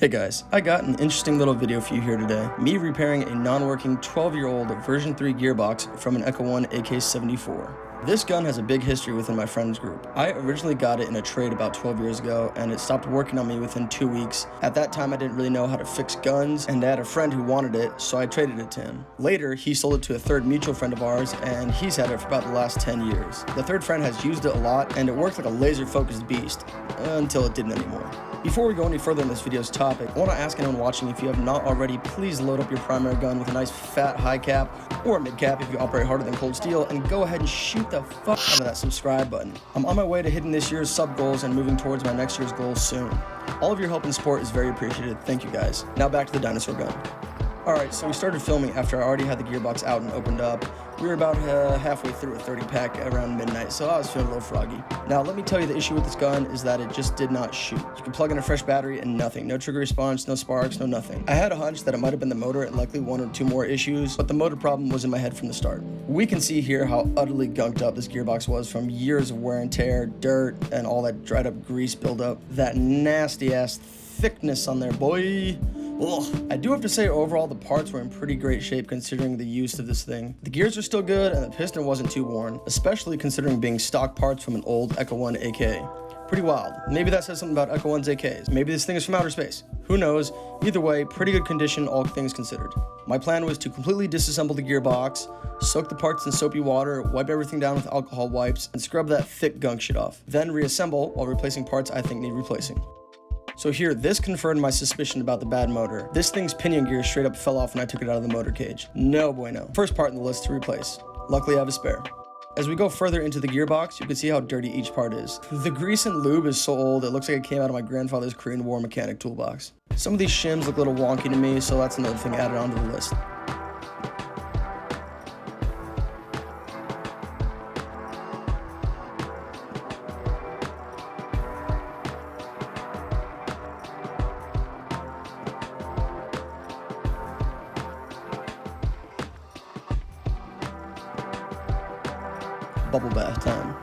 Hey guys, I got an interesting little video for you here today. Me repairing a non-working 12-year-old version 3 gearbox from an Echo1 AK-74. This gun has a big history within my friends group. I originally got it in a trade about 12 years ago and it stopped working on me within 2 weeks. At that time I didn't really know how to fix guns and I had a friend who wanted it, so I traded it to him. Later he sold it to a third mutual friend of ours and he's had it for about the last 10 years. The third friend has used it a lot and it worked like a laser focused beast, until it didn't anymore. Before we go any further in this video's topic, I want to ask anyone watching, if you have not already, please load up your primary gun with a nice fat high cap or mid cap if you operate harder than cold steel, and go ahead and shoot the fuck out of that subscribe button. I'm on my way to hitting this year's sub goals and moving towards my next year's goals soon. All of your help and support is very appreciated. Thank you guys. Now back to the dinosaur gun. Alright, so we started filming after I already had the gearbox out and opened up. We were about halfway through a 30 pack around midnight, so I was feeling a little froggy. Now let me tell you, the issue with this gun is that it just did not shoot. You can plug in a fresh battery and nothing. No trigger response, no sparks, no nothing. I had a hunch that it might have been the motor and likely one or two more issues, but the motor problem was in my head from the start. We can see here how utterly gunked up this gearbox was from years of wear and tear, dirt, and all that dried up grease buildup. That nasty ass thickness on there, boy. Ugh. I do have to say, overall the parts were in pretty great shape considering the use of this thing. The gears are still good and the piston wasn't too worn, especially considering being stock parts from an old Echo1 AK. Pretty wild. Maybe that says something about Echo1's AKs. Maybe this thing is from outer space. Who knows? Either way, pretty good condition, all things considered. My plan was to completely disassemble the gearbox, soak the parts in soapy water, wipe everything down with alcohol wipes, and scrub that thick gunk shit off. Then reassemble while replacing parts I think need replacing. So here, this confirmed my suspicion about the bad motor. This thing's pinion gear straight up fell off when I took it out of the motor cage. No bueno. First part in the list to replace. Luckily I have a spare. As we go further into the gearbox, you can see how dirty each part is. The grease and lube is so old, it looks like it came out of my grandfather's Korean War mechanic toolbox. Some of these shims look a little wonky to me, so that's another thing added onto the list. Bubble bath time.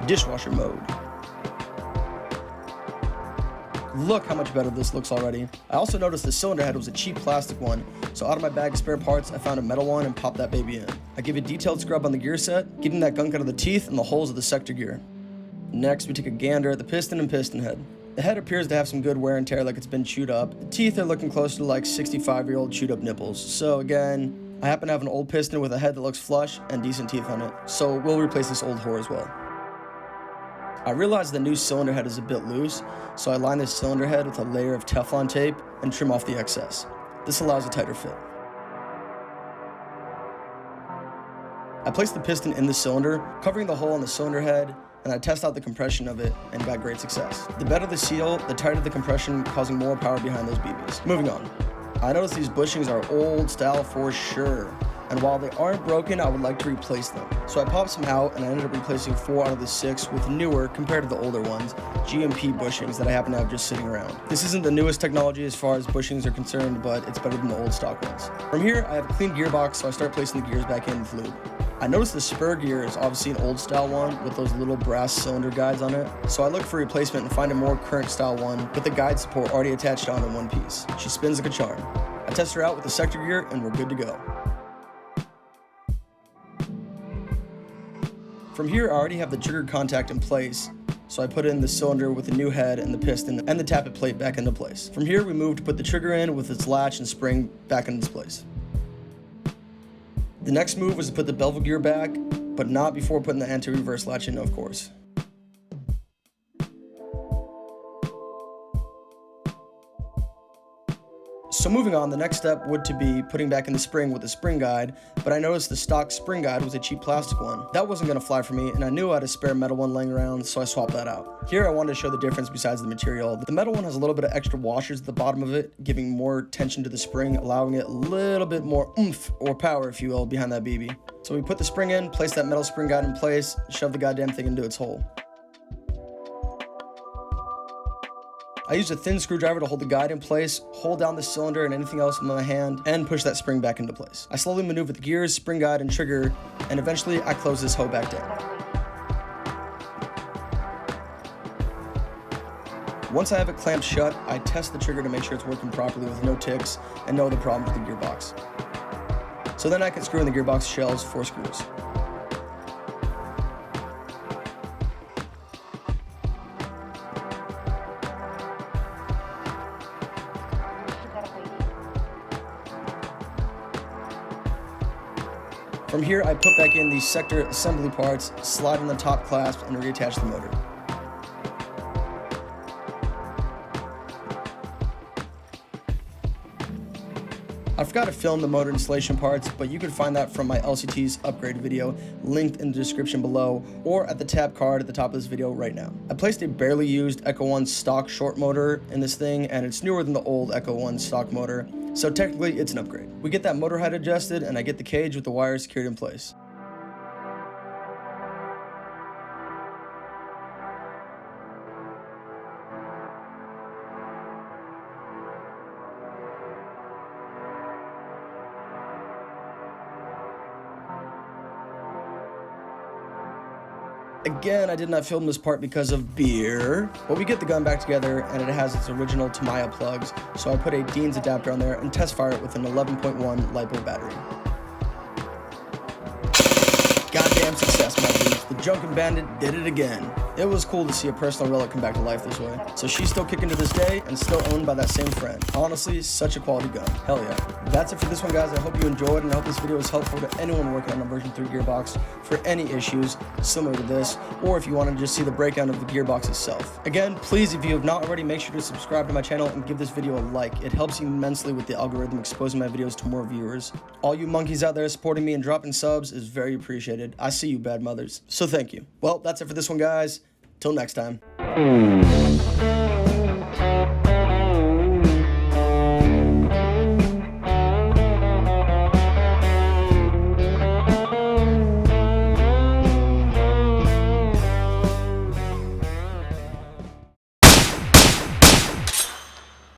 Dishwasher mode. Look how much better this looks already. I also noticed the cylinder head was a cheap plastic one, so out of my bag of spare parts, I found a metal one and popped that baby in. I give a detailed scrub on the gear set, getting that gunk out of the teeth and the holes of the sector gear. Next, we take a gander at the piston and piston head. The head appears to have some good wear and tear, like it's been chewed up. The teeth are looking closer to like 65-year-old chewed up nipples. So again, I happen to have an old piston with a head that looks flush and decent teeth on it, so we'll replace this old whore as well. I realized the new cylinder head is a bit loose, so I line this cylinder head with a layer of Teflon tape and trim off the excess. This allows a tighter fit. I placed the piston in the cylinder, covering the hole in the cylinder head, and I test out the compression of it and got great success. The better the seal, the tighter the compression, causing more power behind those BBs. Moving on. I noticed these bushings are old style for sure, and while they aren't broken, I would like to replace them. So I popped some out and I ended up replacing 4 out of the 6 with newer, compared to the older ones, GMP bushings that I happen to have just sitting around. This isn't the newest technology as far as bushings are concerned, but it's better than the old stock ones. From here, I have a clean gearbox, so I start placing the gears back in with lube. I noticed the spur gear is obviously an old style one with those little brass cylinder guides on it, so I look for replacement and find a more current style one with the guide support already attached on in one piece. She spins like a charm. I test her out with the sector gear and we're good to go. From here, I already have the trigger contact in place, so I put in the cylinder with the new head and the piston and the tappet plate back into place. From here, we move to put the trigger in with its latch and spring back into its place. The next move was to put the bevel gear back, but not before putting the anti-reverse latch in, of course. So moving on, the next step would to be putting back in the spring with the spring guide, but I noticed the stock spring guide was a cheap plastic one. That wasn't going to fly for me, and I knew I had a spare metal one laying around, so I swapped that out. Here I wanted to show the difference besides the material. The metal one has a little bit of extra washers at the bottom of it, giving more tension to the spring, allowing it a little bit more oomph, or power if you will, behind that BB. So we put the spring in, place that metal spring guide in place, shove the goddamn thing into its hole. I used a thin screwdriver to hold the guide in place, hold down the cylinder and anything else with my hand, and push that spring back into place. I slowly maneuver the gears, spring guide, and trigger, and eventually I close this hoe back down. Once I have it clamped shut, I test the trigger to make sure it's working properly with no ticks and no other problems with the gearbox. So then I can screw in the gearbox shells 4 screws. From here, I put back in the sector assembly parts, slide in the top clasp, and reattach the motor. I forgot to film the motor installation parts, but you can find that from my LCT's upgrade video, linked in the description below, or at the tab card at the top of this video right now. I placed a barely used Echo1 stock short motor in this thing, and it's newer than the old Echo1 stock motor, so technically it's an upgrade. We get that motor height adjusted, and I get the cage with the wires secured in place. Again, I did not film this part because of beer, but we get the gun back together and it has its original Tamiya plugs, so I put a Dean's adapter on there and test fire it with an 11.1 LiPo battery. Goddamn success, my dudes. The Drunken Bandit did it again. It was cool to see a personal relic come back to life this way. So she's still kicking to this day and still owned by that same friend. Honestly, such a quality gun. Hell yeah. That's it for this one, guys. I hope you enjoyed, and I hope this video was helpful to anyone working on a version 3 gearbox for any issues similar to this, or if you want to just see the breakdown of the gearbox itself. Again, please, if you have not already, make sure to subscribe to my channel and give this video a like. It helps immensely with the algorithm exposing my videos to more viewers. All you monkeys out there supporting me and dropping subs is very appreciated. I see you, bad mothers. So thank you. Well, that's it for this one, guys. Till next time.